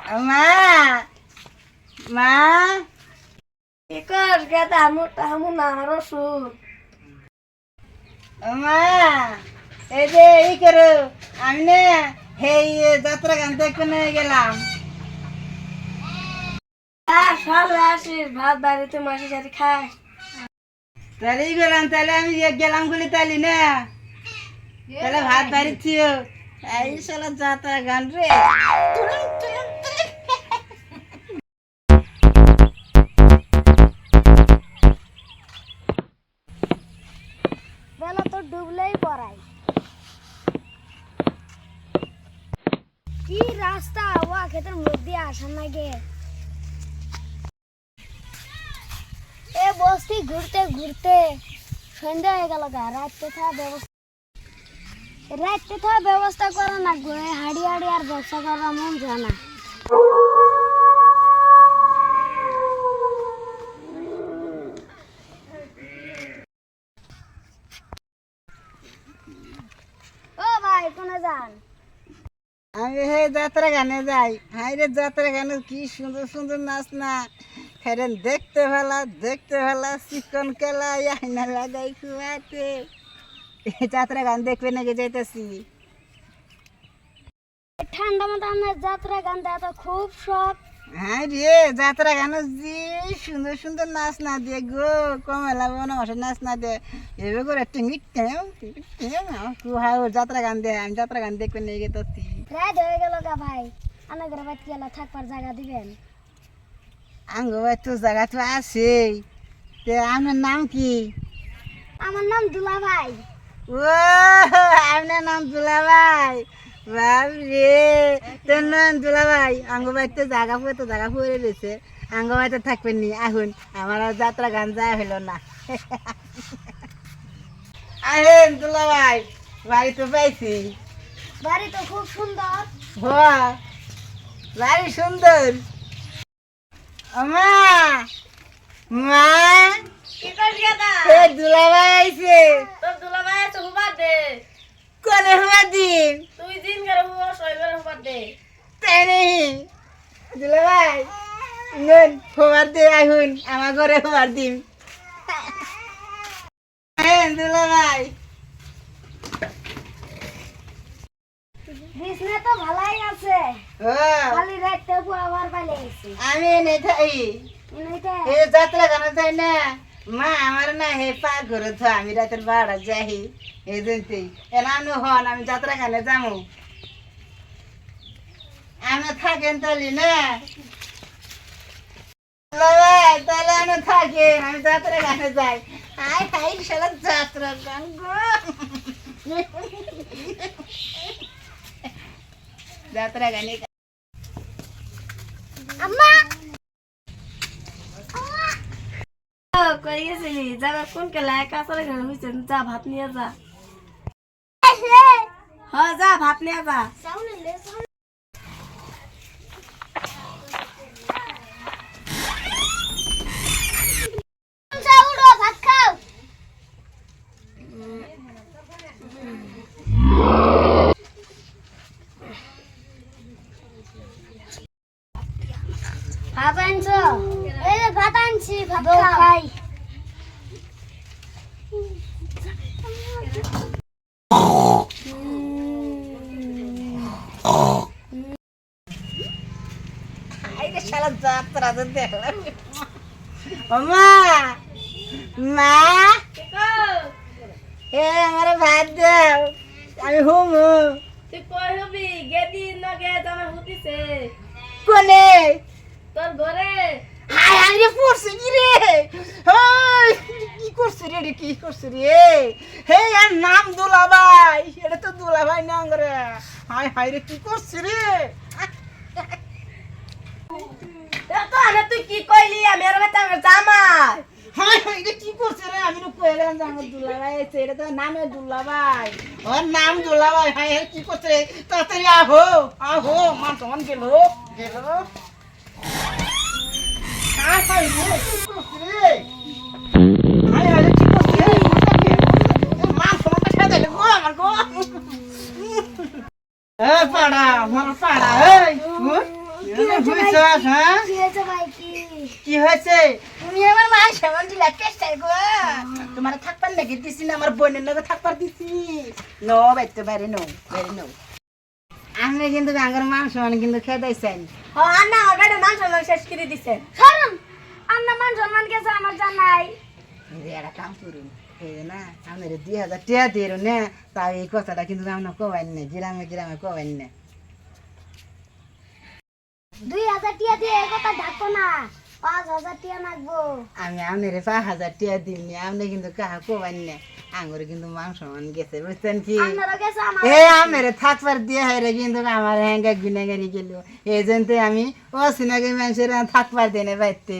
মা মা কি কর গেদা আমু না আমার ওষুধ মা এই যে এই করো আমি না এই যাত্রা গান দেখতে নিয়ে গেলাম। সকালে আসিস ভাত বাড়িতে মাসি সাথে খাস। তাহলে ই গেলাম, তাহলে আমি গেলাম বলি তাইলি না, তাহলে ভাত বাড়িছি এই শালা যাত্রা গান রে। বেলা তো ডুবলেই পড়াই। কি রাস্তা ওয়া ক্ষেতের মধ্যে আসার লাগে। এ বস্তি ঘুরতে ঘুরতে সন্ধ্যা হয়ে গেল গা। রাতে থাকা ব্যবস্থা করা না গো, হাড়ি হাড়ি আর ব্যবসা করা মন যায় না। ও ভাই কোনে যান? আমি হে যাত্রা গানে যাই। হাই রে যাত্রা গানে কি সুন্দর সুন্দর নাচ না, হেরেন দেখতে ভালা চিকন কেলা আইনা লাগাই খুয়াতে যাত্রা গান দেখবে নাকি যাইতেছি। ঠান্ডা মাথায় যাত্রা গান দেওয়া তো খুব শখ। হ্যাঁ রে যাত্রা গান যে সুন্দর সুন্দর নাচ না দিয়ে গো, কমলা বসে নাচ না দে এভাবে করে টিঙ্গি যাত্রা গান দে। আমি যাত্রা গান দেখবে নিয়ে গেছি। রাত হয়ে গেল গা ভাই, আনা ঘরে বাড়ি গেলে থাকবার জায়গা দিবেন? আঙ্গ ভাই তো জায়গা তো আছে, আপনার নাম কি? আমার নাম দুলা ভাই। ও আপনার নাম দুলা ভাই, বাবরে তোর নাম দুলা ভাই। আঙ্গ ভাই তো জায়গা পড়ে রয়েছে, আঙ্গ ভাই তো থাকবেন নি। এখন আমার আর যাত্রা গান যাওয়া হলো না। আহেন দুলা ভাই, বাড়ি তো পাইছি। বাড়ি তো খুব সুন্দর। বাড়ি সুন্দর। মা মা কি করছ গেদা? এ দুলা ভাই আইছে। তোর দুলা ভাই তো হুবা দে। কোনে হুয়া দিন? তুই দিন করে হুবা সই করে হুবা দে। তাই নেই দুলা ভাই, নুন খবর দে আহুন আমার ঘরে খবর দিন। হ্যাঁ দুলা ভাই, বিছনা তো ভালোই আছে, ও খালি রাতে আবার পালে গেছে। আমি নেই থাই এ যাত্রা গানে যাই না। মা আমার না হে পা ঘরে তো আমি রাতের বাড়া যাই এই জন্যই এনানো হন আমি যাত্রা গানে যাবো। আমি থাকেন তাহলে না ভাই, তাহলে আমি থাকেন, আমি যাত্রা গানে যাই। হাই হাই শালা যাত্রা গান গো, যাত্রা গানে। আম্মা কই গেছিলি? যারা কোন কেলা কাছারে ঘরে হইছে, যা ভাত নিয়ে যা। হ্যাঁ যা ভাত নিয়ে যা। ভাত খাও। ভাত আনছো? এই যে ভাত আনছি, ভাত খাই। আইরে শালা যাত্রা তো দেখলাম। মা মা এ আমার ভাত দাও, আমি হুমু। তুই কই হবি? গেদি নগে জামা হুতিছে কোনে? তোর ঘরে। হাই হাই রে পড়ছে কি রে? হাই কি করছে রে, কি করছে রে? হে আর নাম দুলাভাই, এটা তো দুলাভাই না করে। হাই হাই রে কি করছে রে? তো আরে তুই কি কইলি? আমি আর বাচ্চা জামাই। হাই হাই রে কি করছে রে? আমি তো কয়ে গেলাম যে আমার দুলাভাই আছে, এটা তো নামে দুলাভাই, ওর নাম দুলাভাই। হাই হাই কি করছে রে? তাড়াতাড়ি আহো আহো, মান সমান গেল গেল। হাই হাই রে কি করছে রে? হাই হাই রে কি করছে রে? মান সমান খেয়ে দিলে গো আমার গো। এ পাড়া আমার পাড়া, এই হইছ হ্যাঁ কি হয়েছে ভাই কি কি হয়েছে তুমি আমার মা সামান দিলা পেছাই গো তোমার থাকবার লাগি দিছি না আমার বোনের লগে থাকবার দিছি নো বাইতে বাইরে নো আমি কিন্তু গাঙ্গর মাংস মানে কিন্তু খেদাইছেন ও আন্না ওটা মান সম্মান শেষ করে দিছে শরম আন্না মান সম্মান গেছে আমার জানাই একটা কাম করুন এই না আপনার 2000 টাকা দিয়ে না তাই এই কথাটা কিন্তু আমরা কবাই না গ্রামে গ্রামে কবাই না 2000 টিয়া দিয়ে এই কথা ডাকো না 5000 টিয়া লাগবো আমি আপনার 5000 টাকা দিইনি আপনি কিন্তু কাহা কবাই না আঙ্গুরে কিন্তু মাংস মান গেছে বুঝছেন কি আপনারা গেছে আমার এ আমার থাকবার দিয়ে হাইরে কিন্তু আমার হ্যাঙ্গা গুনাগারি গেল এই জন্য আমি ও সিনাগে মানুষের থাকবার দেনে বাইতে